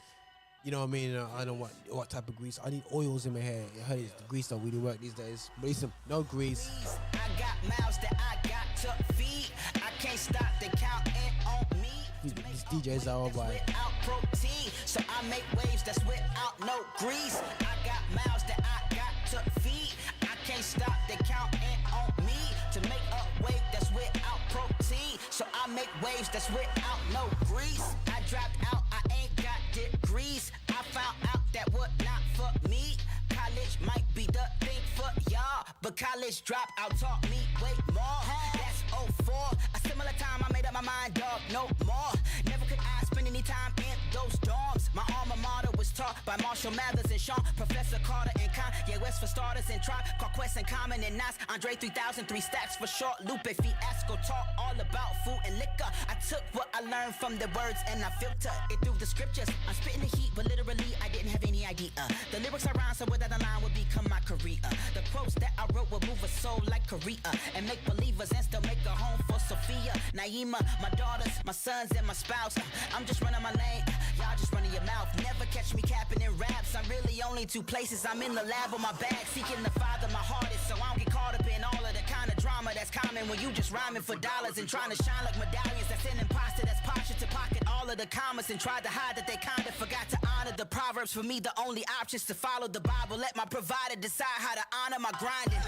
You know what I mean? I don't know what type of grease. I need oils in my hair. I heard the grease don't really work these days. But listen, no grease. I got mouths that I got to feed. I can't stop the counting on me. These DJs are all right. Without protein, so I make waves that's without no grease. I got mouths that I got to feed. I can't stop the counting on me to make a wave that's without protein. So I make waves that's without no grease. I dropped out. degrees. I found out that would not for me. College might be the thing for y'all, but college dropout taught me way more. That's 04. A similar time I made up my mind, dog, no more. Never could I spend any time in those dorms. My alma mater was taught by Marshall Mathers and Sean, Professor Carter and Kanye West for starters and Tribe, Called Quest and Common and Nas, Andre 3000, 3 stacks for short, Lupe Fiasco, taught all about food and liquor. I took what I learned from the words and I filtered it through the scriptures. I'm spitting the heat, but literally I didn't have any idea. The lyrics I rhyme, so without a line would become my career. The quotes that I wrote would move a soul like Korea and make believers and still make a home for Sophia, Naima, my daughters, my sons, and my spouse. I'm just running my lane, y'all just running your mouth. Never catch me capping in raps. I'm really only 2 places. I'm in the lab on my bag, seeking the Father my hardest, so I don't get caught up in all of the kind of drama that's common when you just rhyming for dollars and trying to shine like medallions. That's an imposter that's partial to pocket all of the commas and tried to hide that they kinda forgot to honor the proverbs. For me, the only option's to follow the Bible. Let my provider decide how to honor my grinding.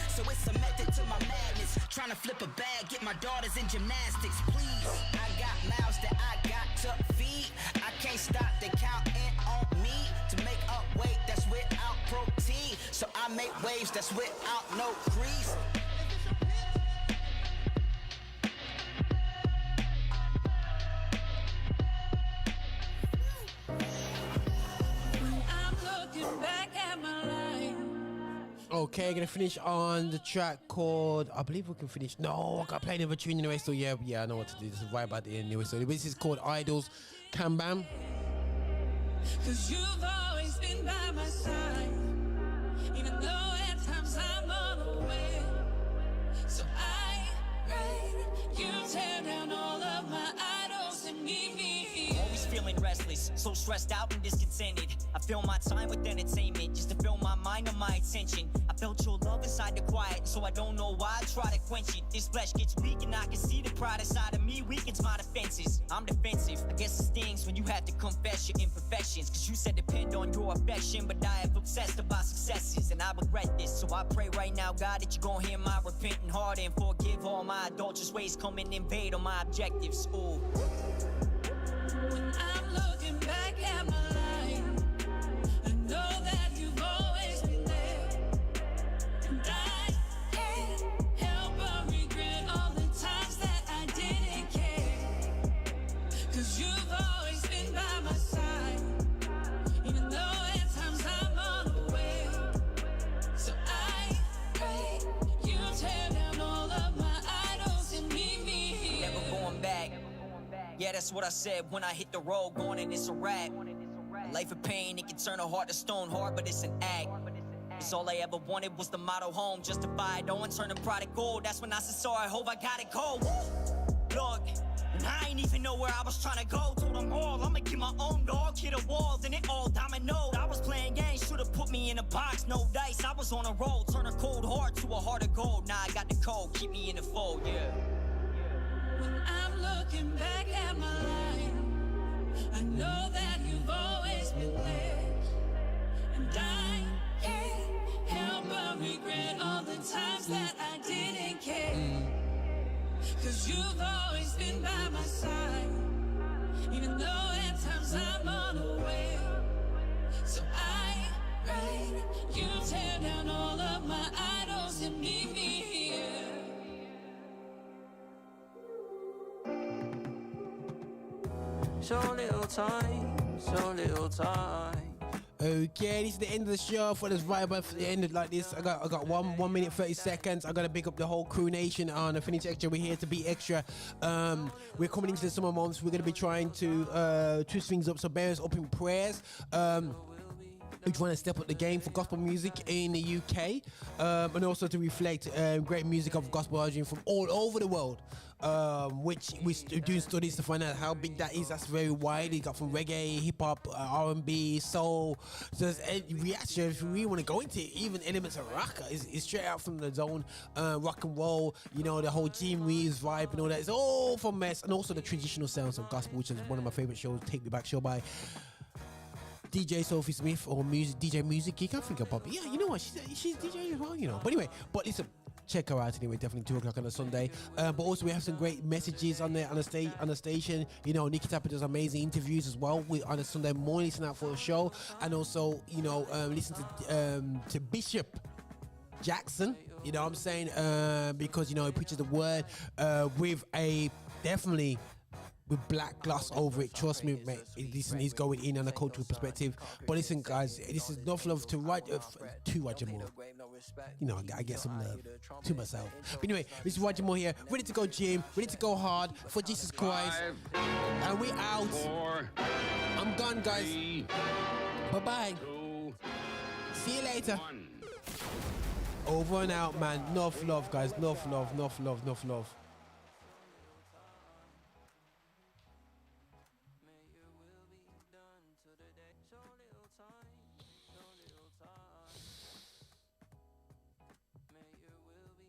So it's a method to my madness. Trying to flip a bag, get my daughters in gymnastics, please. I got mouths that I got to feed. I can't stop, they counting on me to make up weight that's without protein. So I make waves that's without no grease. Okay, gonna finish on the track called, I believe we can finish. No, I gotta play another tune anyway. So yeah, I know what to do. This is right about the end anyway. So this is called Idols, Kambam. Cause you've always been by my side, even though at times I'm unaware. So I pray you tear down all of my idols and meet me here. Always feeling restless, so stressed out and discontented. I fill my time with entertainment just to fill my mind and my attention. I felt your love inside the quiet, so I don't know why I try to quench it. This flesh gets weak and I can see the pride inside of me weakens my defenses. I'm defensive, I guess it stings when you have to confess your imperfections. Cause you said depend on your affection, but I have obsessed about successes. And I regret this, so I pray right now, God, that you gon' hear my repentant heart and forgive all my adulterous ways coming and invade on my objectives. Ooh. When I'm looking back at my life, I know that you've always been there. And I can't help but regret all the times that I didn't care. Cause you've always been by my side, even though at times I'm unaware. So I pray you tear down all of my idols and meet me here. Never going back. Yeah, that's what I said when I hit the road, going and it's a rap. A life of pain, it can turn a heart to stone hard, but it's an act. It's all I ever wanted was the motto home, justified, oh, and turn the product gold. That's when I said, sorry, hope I got it cold. Look, and I ain't even know where I was trying to go. Told them all, I'ma get my own dog, hit a wall, then it all dominoed. I was playing games, should've put me in a box, no dice. I was on a roll, turn a cold heart to a heart of gold. Now I got the code, keep me in the fold, yeah. When I'm looking back at my life, I know that you've always been there. And I can't help but regret all the times that I didn't care. Cause you've always been by my side, even though at times I'm unaware. So I pray you tear down all of my idols and meet me here. So little time, so little time. Okay, this is the end of the show. For this vibe at the end of like this, I got 1 minute 30 seconds. I gotta pick up the whole Crew Nation on the Finish Extra. We're here to be extra. We're coming into the summer months. We're gonna be trying to twist things up. So bear us up in prayers. We're trying to step up the game for gospel music in the UK, and also to reflect great music of gospel origin from all over the world. Which we're doing studies to find out how big that is. That's very wide. You got from reggae, hip hop, R&B, soul. So we actually, if we want to go into it, even elements of rock is straight out from the zone. Rock and roll, you know, the whole Gene Reeves vibe and all that. It's all from mess, and also the traditional sounds of gospel, which is one of my favorite shows, Take Me Back Show by DJ Sophie Smith, or DJ Music Geek. I think about, yeah, you know what? She's DJ as well, you know. But anyway, listen. check her out anyway. Definitely 2 o'clock on a Sunday. But also we have some great messages on the station. You know, Nikki Tapper does amazing interviews as well. We on a Sunday morning listen out for a show, and also listen to Bishop Jackson. You know what I'm saying? Because he preaches the word with a definitely. With black gloss over it, trust me, mate. Listen, he's going in on a cultural perspective. But listen, guys, this is enough love to Roger Moore. You know, I get some love to myself. But anyway, this is Roger Moore here, ready to go gym, ready to go hard for Jesus Christ. And we out. 4, I'm gone, guys. 3, bye-bye. 2, see you later. 1. Over and out, man. Enough love, guys. Enough love.